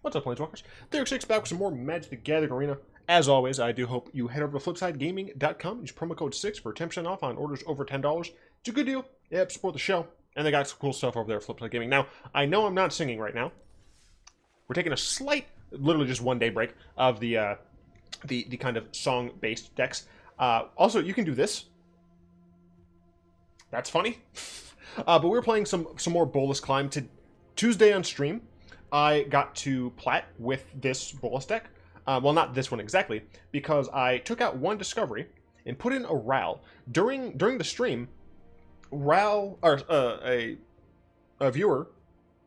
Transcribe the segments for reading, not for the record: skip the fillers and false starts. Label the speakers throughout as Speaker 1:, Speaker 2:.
Speaker 1: What's up, Planeswalkers? Grixis back with some more Magic the Gathering Arena. As always, I do hope you head over to flipsidegaming.com, use promo code 6 for 10% off on orders over $10. It's a good deal. Yep, support the show. And they got some cool stuff over there at Flipside Gaming. Now, I know I'm not singing right now. We're taking a slight, literally just one day break of the kind of song-based decks. Also, you can do this. That's funny. But we're playing some more Bolas Climb. Tuesday on stream, I got to plat with this Bolas deck. Well, not this one exactly, because I took out one discovery and put in a Ral. During the stream, Ral, or a viewer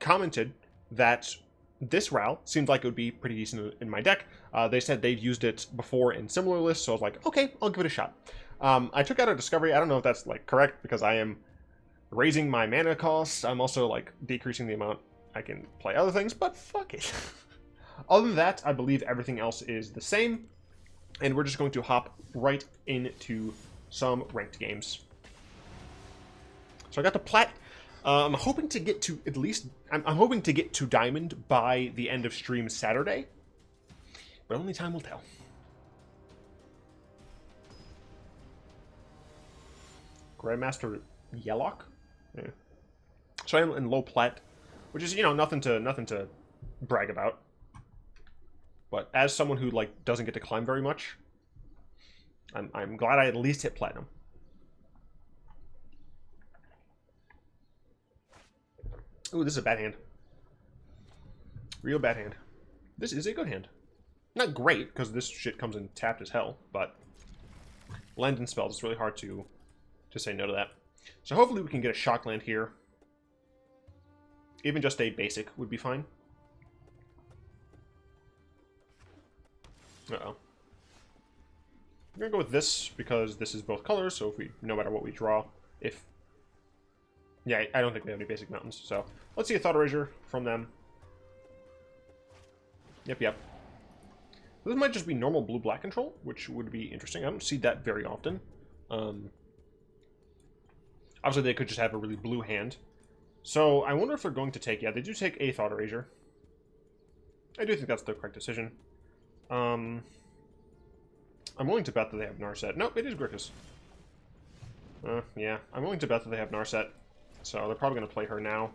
Speaker 1: commented that this Ral seemed like it would be pretty decent in my deck. They said they'd used it before in similar lists, so I was like, okay, I'll give it a shot. I took out a discovery. I don't know if that's like correct, because I am raising my mana costs. I'm also like decreasing the amount I can play other things, but fuck it. Other than that, I believe everything else is the same, and we're just going to hop right into some ranked games. So I got the plat. I'm hoping to get to at least, I'm hoping to get to Diamond by the end of stream Saturday, but only time will tell. Grandmaster Yellock? Yeah. So I'm in low plat, which is, you know, nothing to brag about. But as someone who like doesn't get to climb very much, I'm glad I at least hit platinum. Ooh, this is a bad hand. Real bad hand. This is a good hand. Not great, because this shit comes in tapped as hell, but land and spells, it's really hard to say no to that. So hopefully we can get a shock land here. Even just a basic would be fine. Uh-oh. We're going to go with this, because this is both colors, so if we, no matter what we draw, if... Yeah, I don't think we have any basic mountains, so... Let's see a Thought Erasure from them. Yep. This might just be normal blue-black control, which would be interesting. I don't see that very often. Obviously, they could just have a really blue hand. So, I wonder if they're going to take... Yeah, they do take a Thought Erasure. I do think that's the correct decision. I'm willing to bet that they have Narset. Nope, it is Grixis. Yeah, I'm willing to bet that they have Narset. So they're probably going to play her now.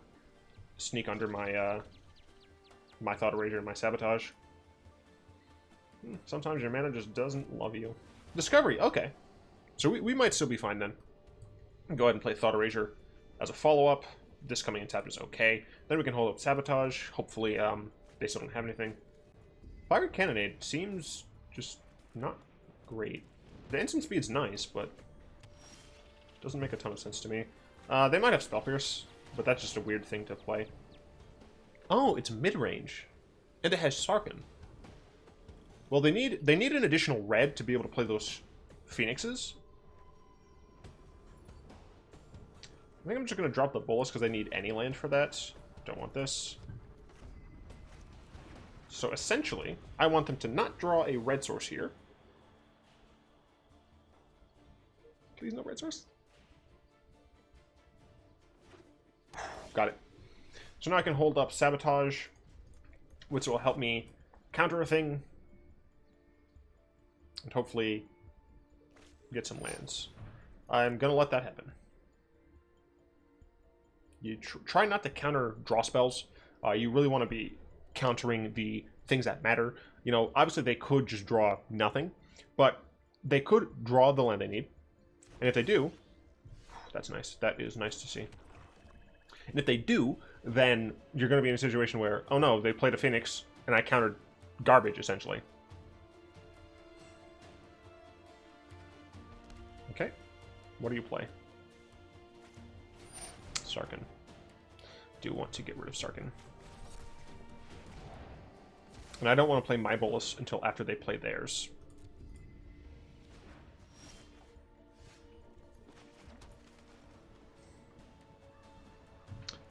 Speaker 1: Sneak under my my Thought Erasure and my Sabotage. Sometimes your mana just doesn't love you. Discovery, okay. So we might still be fine then. Go ahead and play Thought Erasure as a follow-up. This coming in tapped is okay. Then we can hold up Sabotage. Hopefully they still don't have anything. Fire Cannonade seems just not great. The instant speed's nice, but doesn't make a ton of sense to me. They might have Spell Pierce, but that's just a weird thing to play. Oh, it's mid-range. And it has Sarkhan. Well, they need an additional red to be able to play those Phoenixes. I think I'm just going to drop the Bolas because they need any land for that. Don't want this. So essentially, I want them to not draw a red source here. Please no red source. Got it. So now I can hold up Sabotage, which will help me counter a thing. And hopefully get some lands. I'm going to let that happen. You try not to counter draw spells. You really want to be countering the things that matter. You know, obviously they could just draw nothing, but they could draw the land they need. And if they do, that's nice. That is nice to see. And if they do, then you're going to be in a situation where, oh no, they played a Phoenix, and I countered garbage, essentially. Okay. What do you play? Sarkhan. Do want to get rid of Sarkhan. And I don't want to play my Bolas until after they play theirs.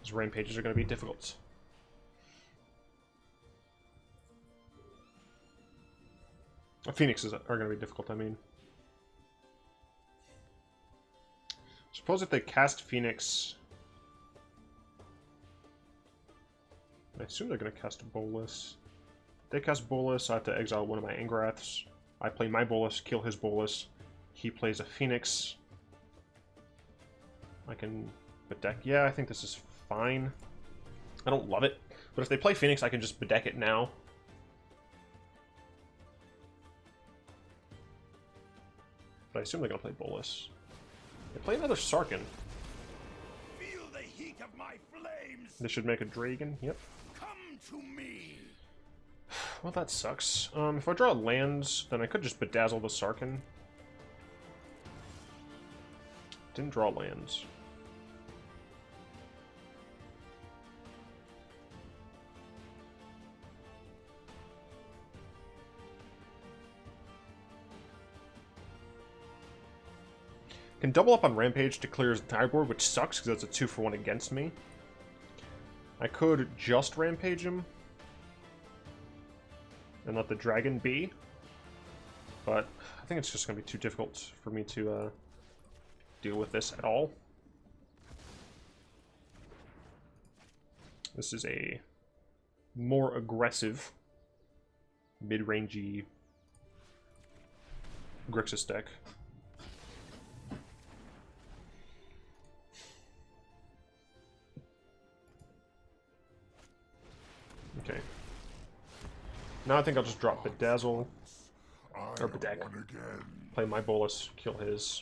Speaker 1: These Rampages are going to be difficult. Phoenixes are going to be difficult, I mean. Suppose if they cast Phoenix... I assume they're going to cast Bolas. They cast Bolas, I have to exile one of my Angraths. I play my Bolas, kill his Bolas. He plays a Phoenix. I can Bedeck. Yeah, I think this is fine. I don't love it, but if they play Phoenix, I can just Bedeck it now. But I assume they're gonna play Bolas. They play another Sarkhan.
Speaker 2: Feel the heat of my flames.
Speaker 1: This should make a Dragon. Yep.
Speaker 2: Come to me.
Speaker 1: Well, that sucks. If I draw lands, then I could just Bedazzle the Sarkhan. Didn't draw lands. Can double up on Rampage to clear his entire board, which sucks because that's a 2-for-1 against me. I could just Rampage him and let the dragon be, but I think it's just going to be too difficult for me to deal with this at all. This is a more aggressive, mid-rangey Grixis deck. Okay. Now I think I'll just drop Bedazzle or Bedeck. Play my Bolas, kill his.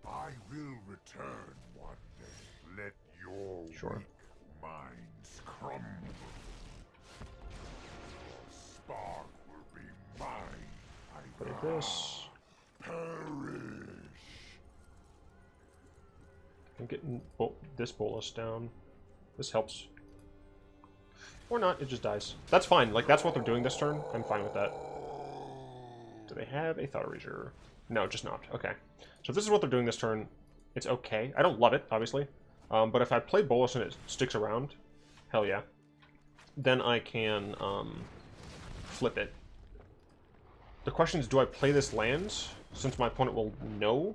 Speaker 2: I will return one day. Let your
Speaker 1: Sure.
Speaker 2: weak minds crumble. Your spark will be mine.
Speaker 1: Play this.
Speaker 2: Perish.
Speaker 1: I'm getting this Bolas down. This helps. Or not, it just dies. That's fine. Like, that's what they're doing this turn. I'm fine with that. Do they have a Thought Erasure? No, just not. Okay. So if this is what they're doing this turn, it's okay. I don't love it, obviously. But if I play Bolas and it sticks around, hell yeah. Then I can flip it. The question is, do I play this land, since my opponent will know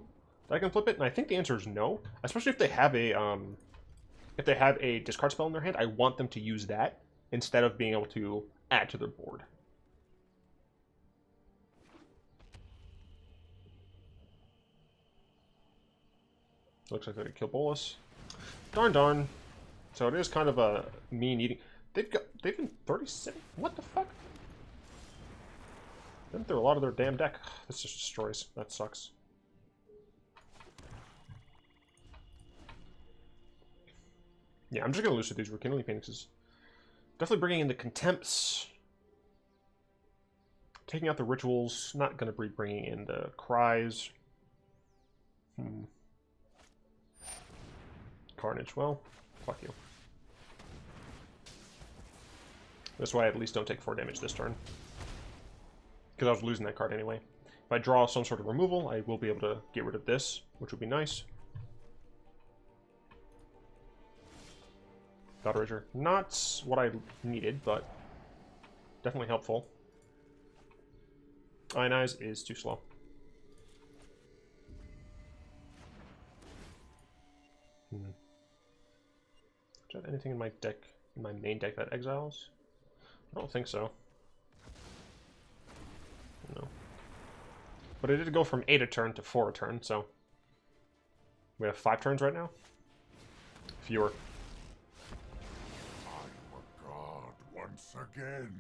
Speaker 1: that I can flip it? And I think the answer is no. Especially if they have a discard spell in their hand, I want them to use that instead of being able to add to their board. Looks like they could kill Bolas. Darn. So it is kind of a mean eating. They've been 37. What the fuck? Been through a lot of their damn deck. This just destroys. That sucks. Yeah, I'm just gonna lose with these Rekindling Phoenixes. Definitely bringing in the Contempts. Taking out the Rituals. Not gonna be bringing in the Cries. Carnage. Well, fuck you. That's why I at least don't take 4 damage this turn. Because I was losing that card anyway. If I draw some sort of removal, I will be able to get rid of this, which would be nice. Thought Erasure. Not what I needed, but definitely helpful. Ionize is too slow. Do I have anything in my deck, in my main deck, that exiles? I don't think so. No. But it did go from 8 a turn to 4 a turn, so we have 5 turns right now. Fewer.
Speaker 2: I am a god once again.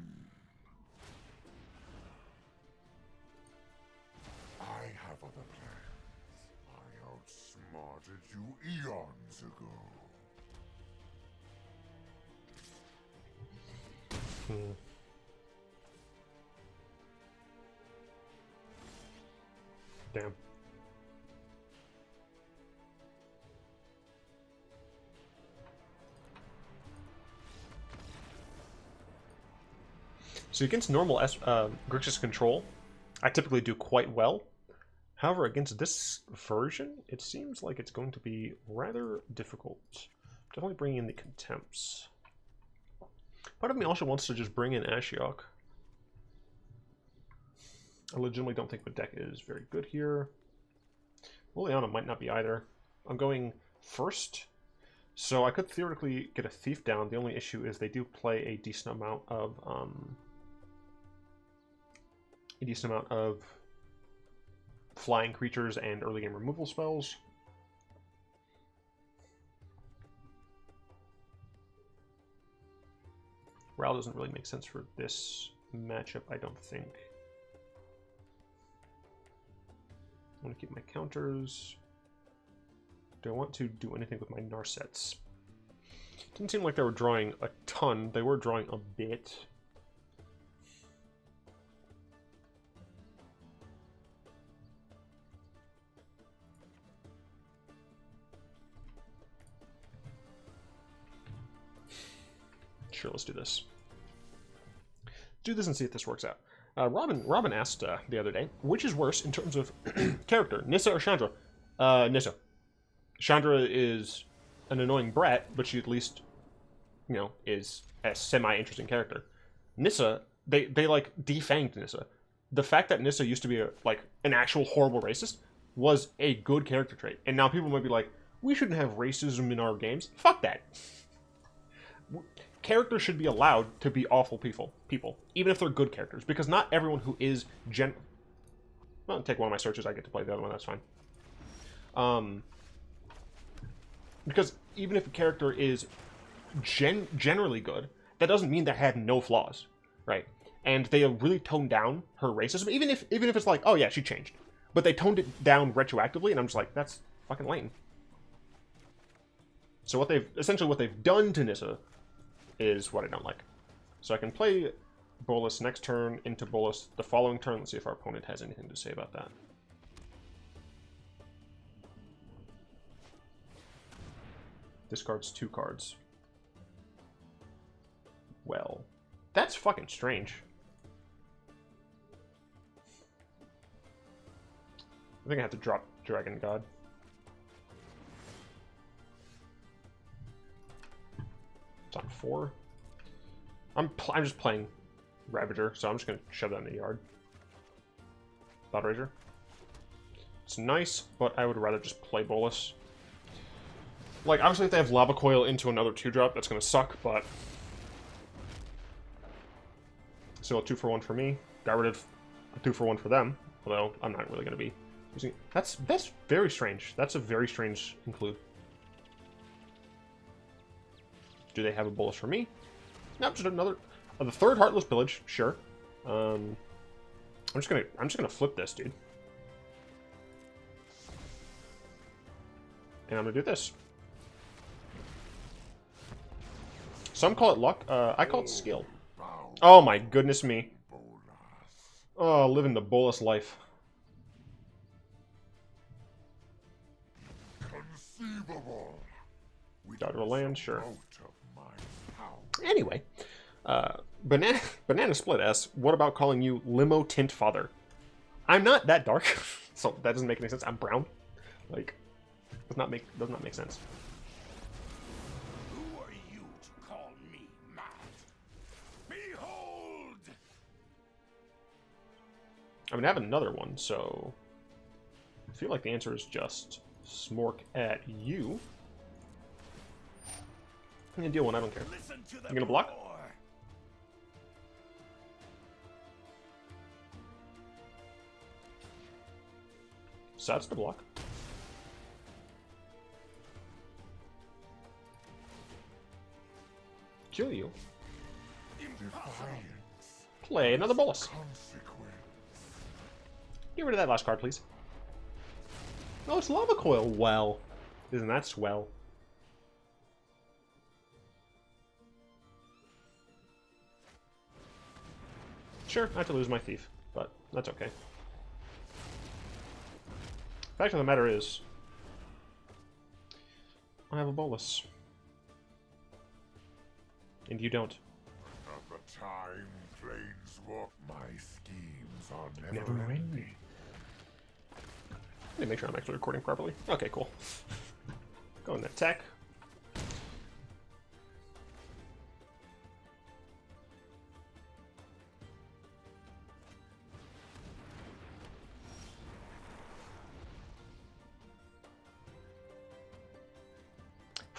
Speaker 2: I have other plans. I outsmarted you eons ago.
Speaker 1: Damn. So against normal Grixis control, I typically do quite well. However, against this version, it seems like it's going to be rather difficult. Definitely bringing in the Contempts. Part of me also wants to just bring in Ashiok. I legitimately don't think Bedeck is very good here. Liliana might not be either. I'm going first So I could theoretically get a Thief down. The only issue is they do play a decent amount of flying creatures and early game removal spells. Ral doesn't really make sense for this matchup, I don't think. I want to keep my counters. Do I want to do anything with my Narsets? Didn't seem like they were drawing a ton. They were drawing a bit. Sure, let's do this. Do this and see if this works out. Robin asked the other day, which is worse in terms of character, Nissa or Chandra? Nissa. Chandra is an annoying brat, but she at least, you know, is a semi-interesting character. Nissa, they like defanged Nissa. The fact that Nissa used to be an actual horrible racist was a good character trait, and now people might be like, we shouldn't have racism in our games. Fuck that. Characters should be allowed to be awful people, even if they're good characters, because not everyone who is well, take one of my searches, I get to play the other one, that's fine. Because even if a character is generally good, that doesn't mean they have no flaws, right? And they really toned down her racism, even if it's like, oh yeah, she changed, but they toned it down retroactively, and I'm just like, that's fucking lame. So what they've done to Nissa is what I don't like. So I can play Bolas next turn into Bolas the following turn. Let's see if our opponent has anything to say about that. Discards 2 cards. Well, that's fucking strange. I think I have to drop Dragon God. It's on 4. I'm just playing Ravager, so I'm just gonna shove that in the yard. Thought Erasure. It's nice, but I would rather just play Bolas. Like, obviously if they have Lava Coil into another 2-drop, that's gonna suck, but still a 2-for-1 for me. Got rid of a 2-for-1 for them, although I'm not really gonna be using it. That's very strange. That's a very strange include. Do they have a Bolas for me? No, just another. The third Heartless Pillage, sure. I'm just gonna flip this, dude. And I'm gonna do this. Some call it luck. I call it skill. Oh my goodness me. Oh, living the Bolas life.
Speaker 2: Conceivable.
Speaker 1: Dot of a land, sure. Anyway, Banana Split asks, what about calling you Limo Tint Father? I'm not that dark, so that doesn't make any sense. I'm brown. Like, does not make sense.
Speaker 2: Who are you to call me mad? Behold!
Speaker 1: I mean, I have another one, so I feel like the answer is just Smork at you. I'm gonna deal one, I don't care. You gonna block? So that's the block. Kill you. Play another Bolas. Get rid of that last card, please. Oh, it's Lava Coil. Well, isn't that swell? Sure, I have to lose my Thief, but that's okay. Fact of the matter is, I have a Bolas. And you don't.
Speaker 2: At the time, Planeswalk, my schemes are never ending.
Speaker 1: Let me make sure I'm actually recording properly. Okay, cool. Go and attack.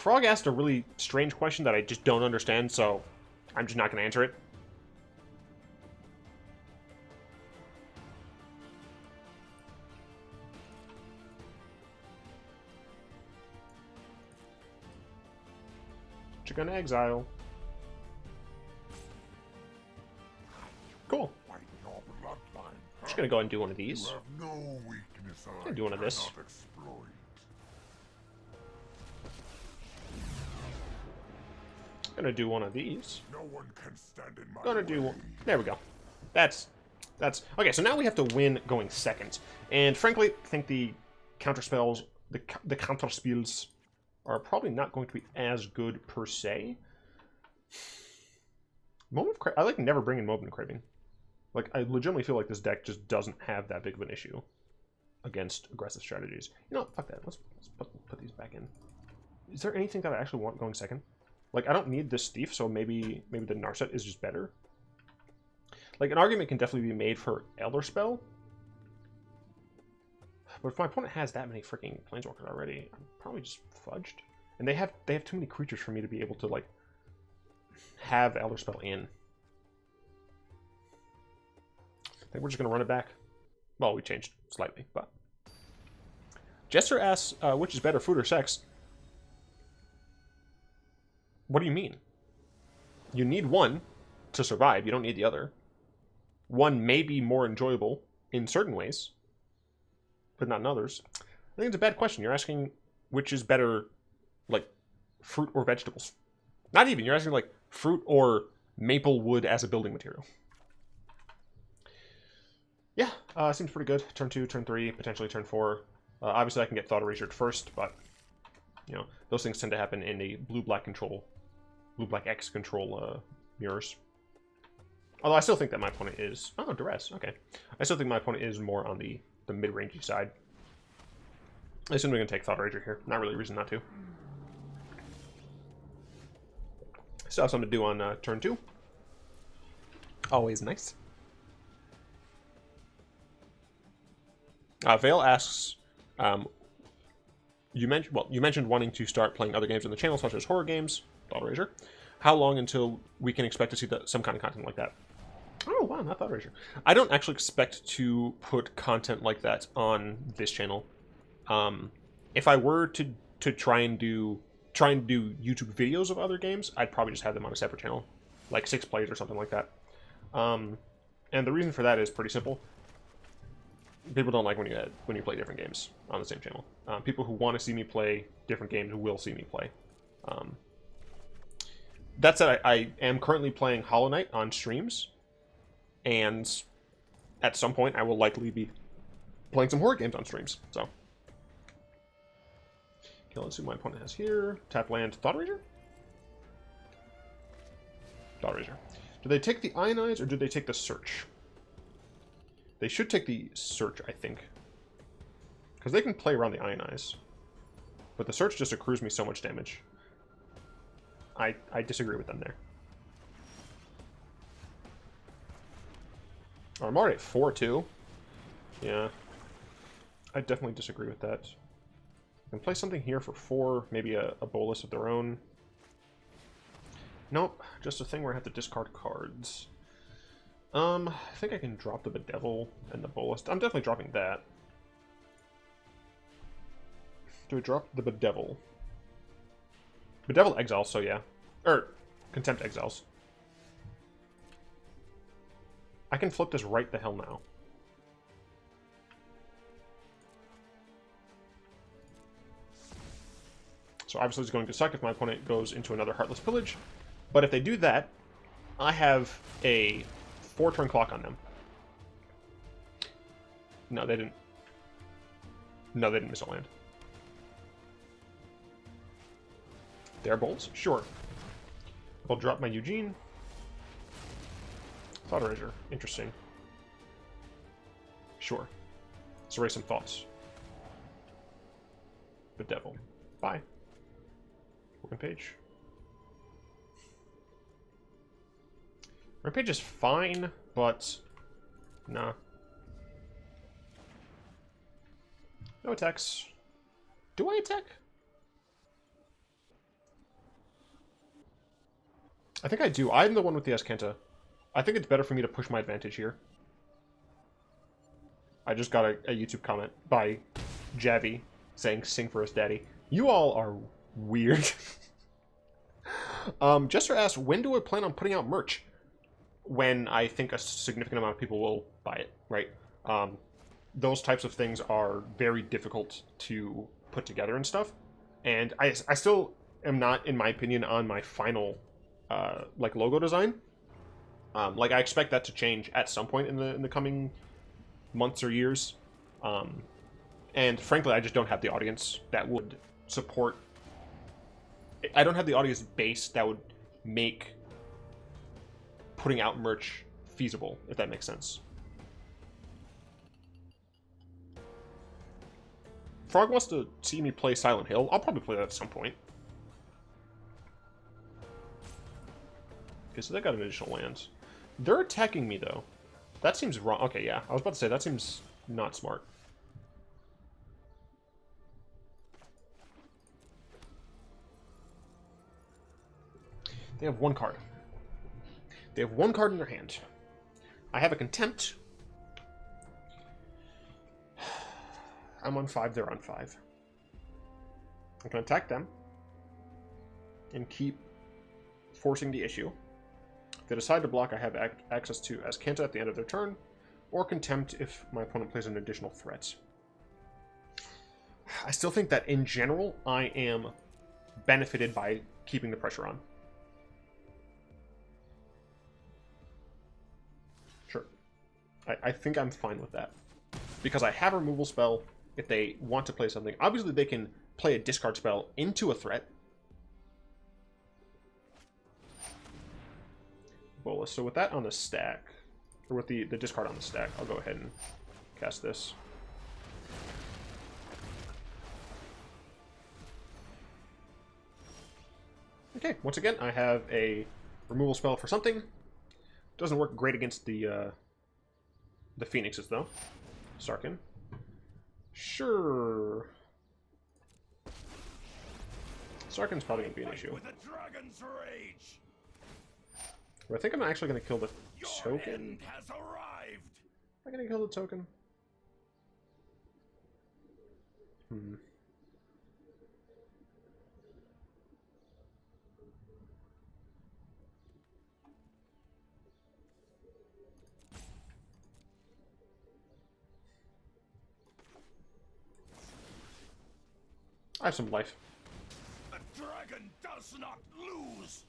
Speaker 1: Frog asked a really strange question that I just don't understand, so I'm just not going to answer it. You're going to exile. Cool. Just going to go ahead and do one of these. Gonna do one of this. Gonna do one of these.
Speaker 2: No one can stand in my
Speaker 1: Gonna do
Speaker 2: way.
Speaker 1: one. There we go. That's okay. So now we have to win going second, and frankly, I think the counter spells, the counter spells, are probably not going to be as good per se. Moment of Craving. I like never bring in Moment of Craving. Like, I legitimately feel like this deck just doesn't have that big of an issue against aggressive strategies. You know, fuck that. Let's put these back in. Is there anything that I actually want going second? Like, I don't need this thief, so maybe the Narset is just better. Like, an argument can definitely be made for Elder Spell. But if my opponent has that many freaking Planeswalkers already, I'm probably just fudged. And they have too many creatures for me to be able to, like, have Elder Spell in. I think we're just going to run it back. Well, we changed slightly, but... Jester asks, which is better, food or sex? What do you mean? You need one to survive. You don't need the other. One may be more enjoyable in certain ways, but not in others. I think it's a bad question. You're asking which is better, like, fruit or vegetables. Not even. You're asking, like, fruit or maple wood as a building material. Yeah, seems pretty good. Turn 2, turn 3, potentially turn 4. Obviously, I can get Thought Erasure first, but, you know, those things tend to happen in a blue-black control, blue-black X control mirrors. Although I still think that my opponent is... Oh, Duress, okay. I still think my opponent is more on the mid-rangey side. I assume we're going to take Thought Erasure here. Not really a reason not to. Still have something to do on turn 2. Always nice. Vale asks, you mentioned wanting to start playing other games on the channel, such as horror games, Thought Erasure. How long until we can expect to see some kind of content like that? Oh, wow, not Thought Erasure. I don't actually expect to put content like that on this channel. If I were to try and do YouTube videos of other games, I'd probably just have them on a separate channel, like 6 Plays or something like that. And the reason for that is pretty simple. People don't like when you play different games on the same channel. People who want to see me play different games will see me play. That said, I am currently playing Hollow Knight on streams, and at some point I will likely be playing some horror games on streams. So, okay, let's see what my opponent has here. Tap land, Thought Erasure? Thought Erasure. Do they take the Ionize or do they take the Search? They should take the Search, I think. Because they can play around the Ionize. But the Search just accrues me so much damage. I disagree with them there. Oh, I'm already at 4-2. Yeah. I definitely disagree with that. I can play something here for 4, maybe a Bolas of their own. Nope, just a thing where I have to discard cards. I think I can drop the Bedevil and the Bolas. I'm definitely dropping that. Do I drop the Bedevil? Bedevil exiles, so yeah. Contempt exiles. I can flip this right the hell now. So obviously it's going to suck if my opponent goes into another Heartless Pillage. But if they do that, I have a 4-turn clock on them. No, they didn't. No, they didn't miss a land. Their bolts? Sure. I'll drop my Ugin. Thought Erasure. Interesting. Sure. Let's erase some thoughts. Bedevil. Bye. Rampage. Rampage is fine, but... Nah. No attacks. Do I attack? I think I do. I'm the one with the Azcanta. I think it's better for me to push my advantage here. I just got a YouTube comment by Javi saying, "Sing for us, daddy." You all are weird. Jester asked, when do I plan on putting out merch? When I think a significant amount of people will buy it, right? Those types of things are very difficult to put together and stuff. And I still am not, in my opinion, on my final like logo design. Like I expect that to change at some point in the coming months or years. And frankly, I just don't have the audience that would support. I don't have the audience base that would make putting out merch feasible, if that makes sense. Frog wants to see me play Silent Hill. I'll probably play that at some point. Okay, so they got an additional lands. They're attacking me, though. That seems wrong. Okay, yeah. I was about to say, that seems not smart. They have one card. They have one card in their hand. I have a Contempt. I'm on 5, they're on 5. I can attack them and keep forcing the issue. If they decide to block, I have access to Azcanta at the end of their turn, or Contempt if my opponent plays an additional threat. I still think that in general, I am benefited by keeping the pressure on. Sure. I think I'm fine with that. Because I have a removal spell if they want to play something. Obviously, they can play a discard spell into a threat. Bolas. So with that on the stack, or with the discard on the stack, I'll go ahead and cast this. Okay, once again, I have a removal spell for something. Doesn't work great against the Phoenixes, though. Sarkin. Sure. Sarkin's probably going to be an issue. I think I'm actually going to kill the token. Am I going to kill the token? I have some life.
Speaker 2: The dragon does not lose.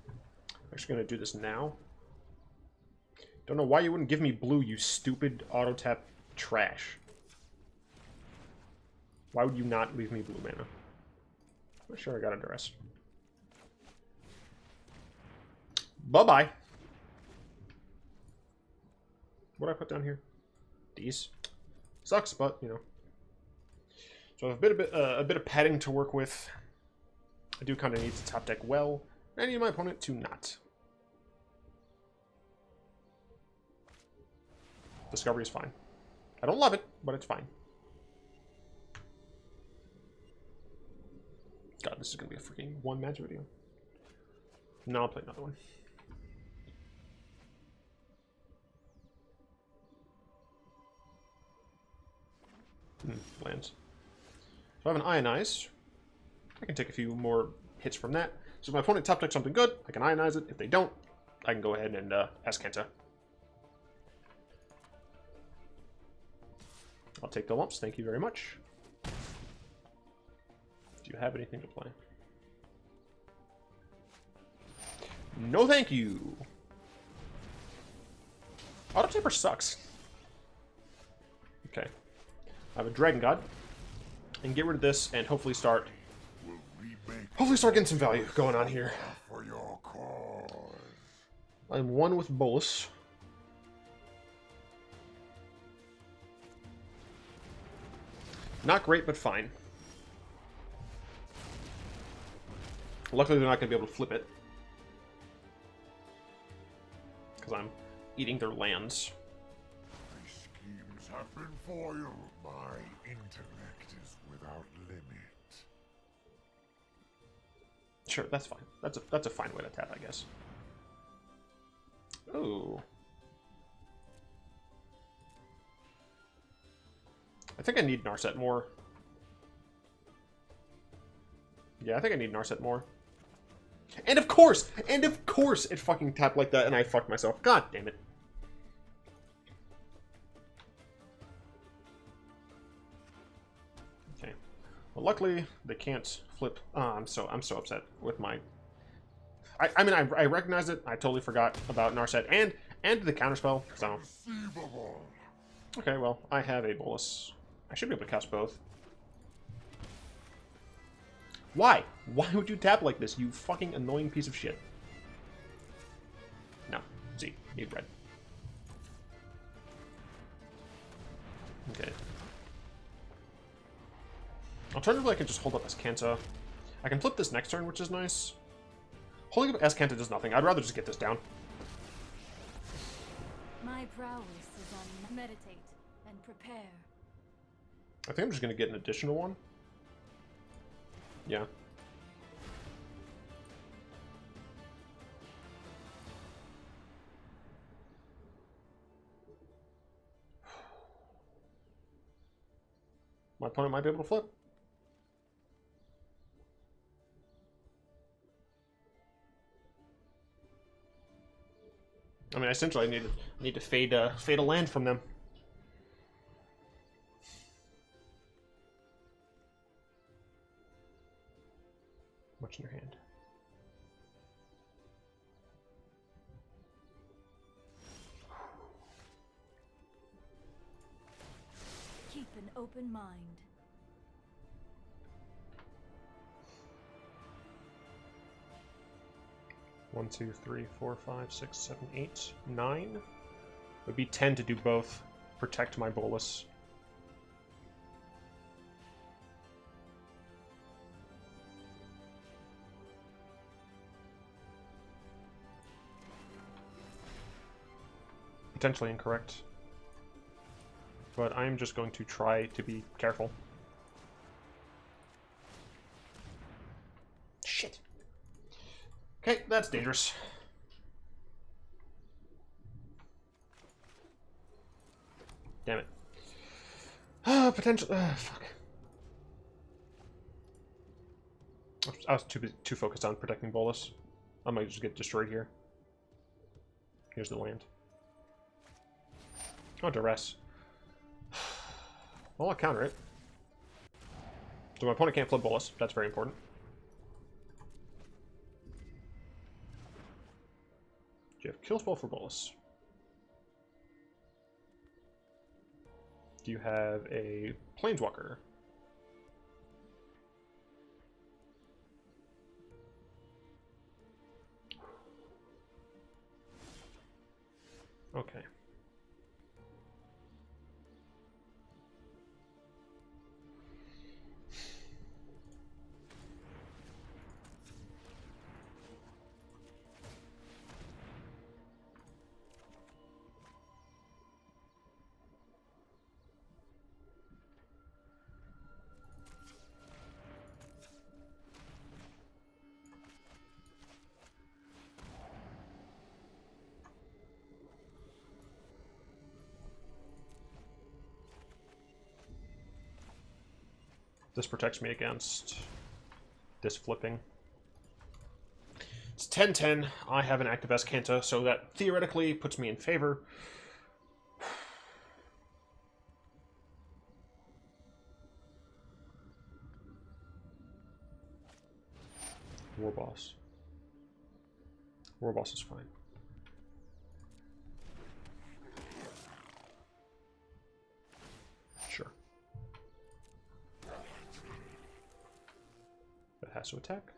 Speaker 1: I'm actually going to do this now. Don't know why you wouldn't give me blue, you stupid auto-tap trash. Why would you not leave me blue mana? I'm sure I got under rest. Bye-bye. What did I put down here? These. Sucks, but, you know. So I have a bit of padding to work with. I do kind of need to top deck well. I need my opponent to not. Discovery is fine. I don't love it, but it's fine. God, this is going to be a freaking one-match video. No, I'll play another one. Lands. So I have an Ionize. I can take a few more hits from that. So if my opponent top decks something good, I can Ionize it. If they don't, I can go ahead and Azcanta. I'll take the lumps. Thank you very much. Do you have anything to play? No, thank you. Auto Taper sucks. Okay. I have a Dragon God. And get rid of this and hopefully start getting some value going on here.
Speaker 2: For your cause.
Speaker 1: I'm one with Bolas. Not great, but fine. Luckily, they're not going to be able to flip it. Because I'm eating their lands.
Speaker 2: My schemes have been foiled. My intellect is without limit.
Speaker 1: Sure, that's fine. That's a fine way to tap, I guess. Ooh. I think I need Narset more. Yeah, I think I need Narset more. And of course it fucking tapped like that and I fucked myself. God damn it. Okay. Well, luckily they can't flip. I'm so upset with my... I mean, I recognize it. I totally forgot about Narset and the counterspell. So. Okay, well, I have a Bolas. I should be able to cast both. Why? Why would you tap like this, you fucking annoying piece of shit? No. Z. Need red. Okay. Alternatively, I can just hold up Azcanta. I can flip this next turn, which is nice. Holding up Azcanta does nothing. I'd rather just get this down.
Speaker 3: My prowess is on meditate and prepare.
Speaker 1: I think I'm just going to get an additional one. Yeah. My opponent might be able to flip. I mean, essentially, I need to fade a land from them. What's in your hand?
Speaker 3: Keep an open mind.
Speaker 1: One, two, three, 4, 5, 6, 7, 8, 9. It would be 10 to do both. Protect my Bolas. Potentially incorrect. But I'm just going to try to be careful. Shit. Okay, that's dangerous. Damn it. Potential. Fuck. I was too focused on protecting Bolas. I might just get destroyed here. Here's the land. Oh, duress. Well, I'll counter it. So my opponent can't flip Bolas. That's very important. Do you have kill spell for Bolas? Do you have a Planeswalker? Okay. This protects me against this flipping. It's 10-10. I have an active Azcanta, so that theoretically puts me in favor. War Boss. War Boss is fine. Sure. It has to attack.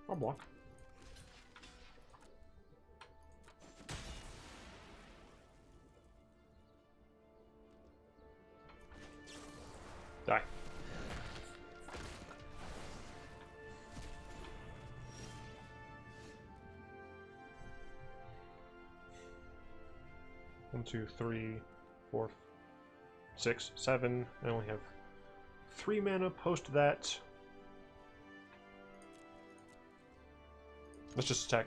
Speaker 1: I'll block. Die. One, two, three, 4, 6, 7. I only have 3 mana post that. Let's just attack.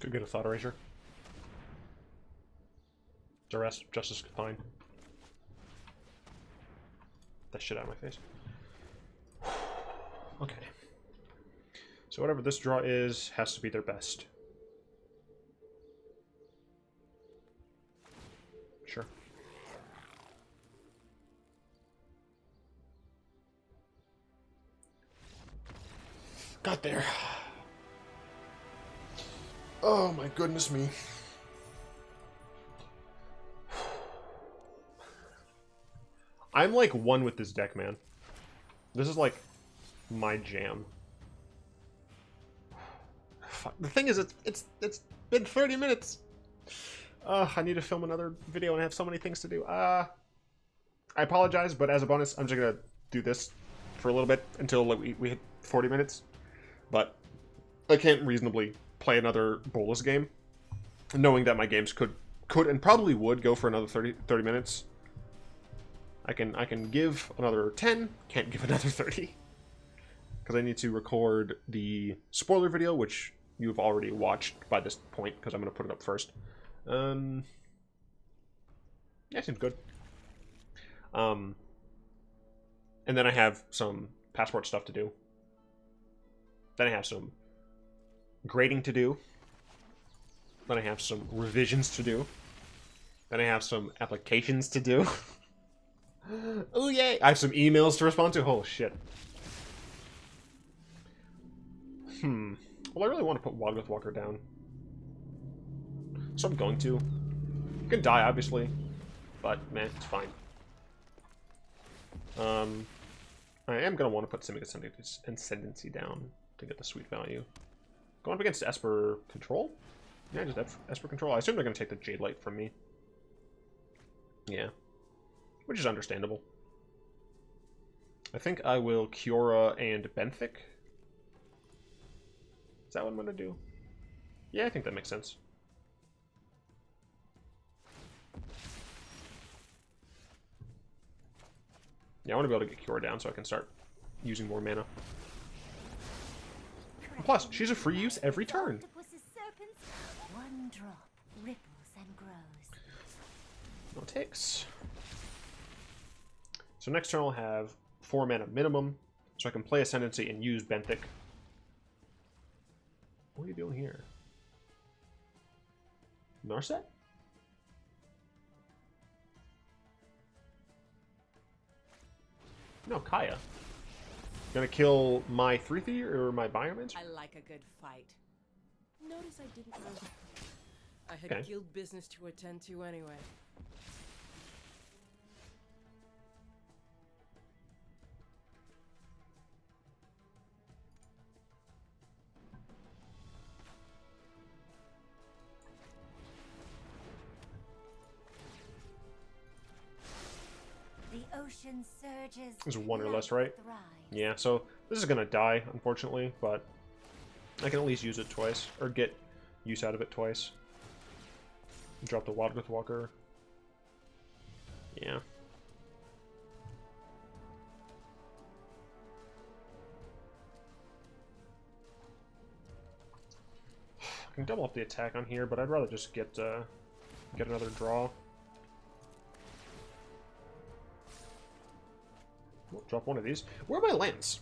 Speaker 1: Could get a Thought Erasure. Duress, Justice, fine. That shit out of my face. Okay. So whatever this draw is, has to be their best. Sure. Got there. Oh my goodness me. I'm like one with this deck, man. This is like my jam. Fuck. The thing is, it's been 30 minutes. I need to film another video and I have so many things to do. I apologize, but as a bonus, I'm just gonna do this for a little bit until we hit 40 minutes. But I can't reasonably play another Bolas game, knowing that my games could and probably would go for another 30 minutes. I can give another 10, can't give another 30. Because I need to record the spoiler video, which you've already watched by this point, because I'm going to put it up first. Yeah, seems good. And then I have some passport stuff to do. Then I have some grading to do. Then I have some revisions to do. Then I have some applications to do. Oh yay! I have some emails to respond to. Oh shit. Well, I really want to put Wadwith Walker down, so I'm going to. You can die, obviously, but man, it's fine. I am gonna want to put Simic Ascendancy down to get the sweet value. Going up against Esper Control? Yeah, just Esper Control. I assume they're going to take the Jade Light from me. Yeah. Which is understandable. I think I will Kiora and Benthic. Is that what I'm going to do? Yeah, I think that makes sense. Yeah, I want to be able to get Kiora down so I can start using more mana. Plus, she's a free use every turn.
Speaker 3: One drop ripples and grows.
Speaker 1: No takes. So next turn I'll have 4 mana minimum, so I can play Ascendancy and use Benthic. What are you doing here? Narset? No, Kaya. Gonna kill my 3-3 or my Biomancer?
Speaker 4: I like a good fight. Notice I didn't know. I had
Speaker 1: Okay.
Speaker 4: guild business to attend to anyway.
Speaker 3: The ocean surges.
Speaker 1: There's 1 or less, right?
Speaker 3: thrives.
Speaker 1: Yeah, so this is gonna die, unfortunately, but I can at least use it twice, or get use out of it twice. Drop the Wadwith Walker. Yeah. I can double up the attack on here, but I'd rather just get another draw. Oh, drop one of these. Where are my lands?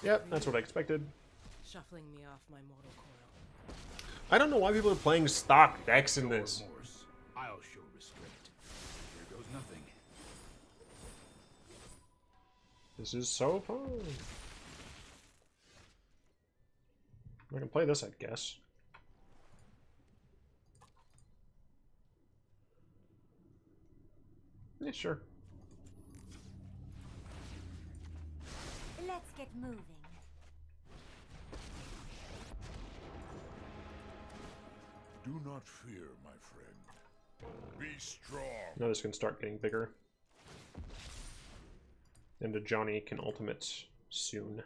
Speaker 1: Yep, that's what I expected.
Speaker 4: Shuffling me off my mortal coil.
Speaker 1: I don't know why people are playing stock decks in this.
Speaker 5: Remorse. I'll show restraint. Here goes nothing.
Speaker 1: This is so fun. I can play this, I guess. Yeah, sure.
Speaker 3: Let's get moving.
Speaker 2: Do not fear, my friend. Be strong.
Speaker 1: Now this can start getting bigger. And the Johnny can ultimate soon.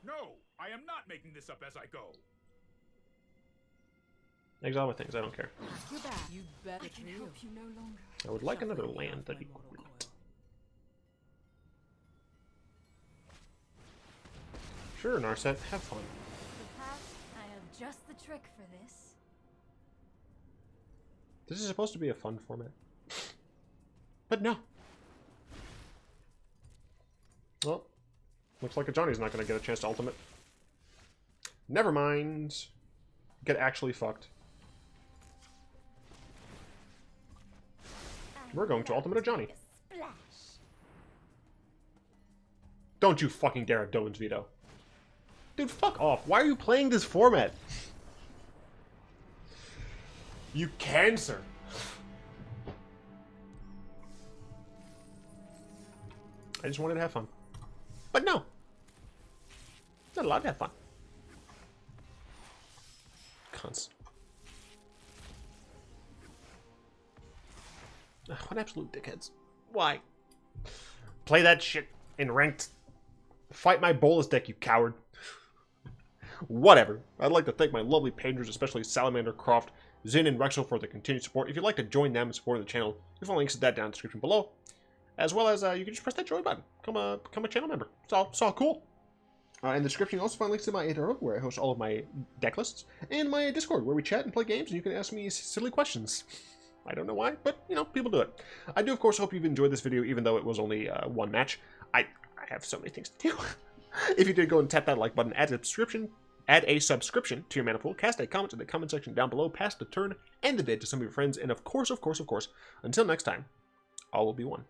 Speaker 5: No, I am not making this up as I go.
Speaker 1: Exile my things, I don't care.
Speaker 4: You're back. You bet.
Speaker 3: I can help you no longer.
Speaker 1: I would like another land, that'd be great. Sure, Narset, have fun.
Speaker 3: The path, I have just the trick for this.
Speaker 1: This is supposed to be a fun format. But no. Well, looks like a Johnny's not going to get a chance to ultimate. Never mind. Get actually fucked. We're going to ultimate a Johnny.
Speaker 3: Splash.
Speaker 1: Don't you fucking dare have Dolan's veto. Dude, fuck off. Why are you playing this format? You cancer. I just wanted to have fun. But no. Not allowed to have fun. Cunts. Ugh, what absolute dickheads. Why? Play that shit in ranked. Fight my Bolas deck, you coward. Whatever. I'd like to thank my lovely patrons, especially Salamander, Croft, Zin, and Rexel for the continued support. If you'd like to join them and support the channel, you'll find links to that down in the description below. As well as you can just press that join button. Become a channel member. It's all cool. In the description, you'll also find links to my Droidhorde, where I host all of my deck lists, and my Discord, where we chat and play games, and you can ask me silly questions. I don't know why, but, you know, people do it. I do, of course, hope you've enjoyed this video, even though it was only one match. I have so many things to do. If you did, go and tap that like button, add a subscription to your mana pool, cast a comment in the comment section down below, pass the turn and the vid to some of your friends, and of course, until next time, all will be one.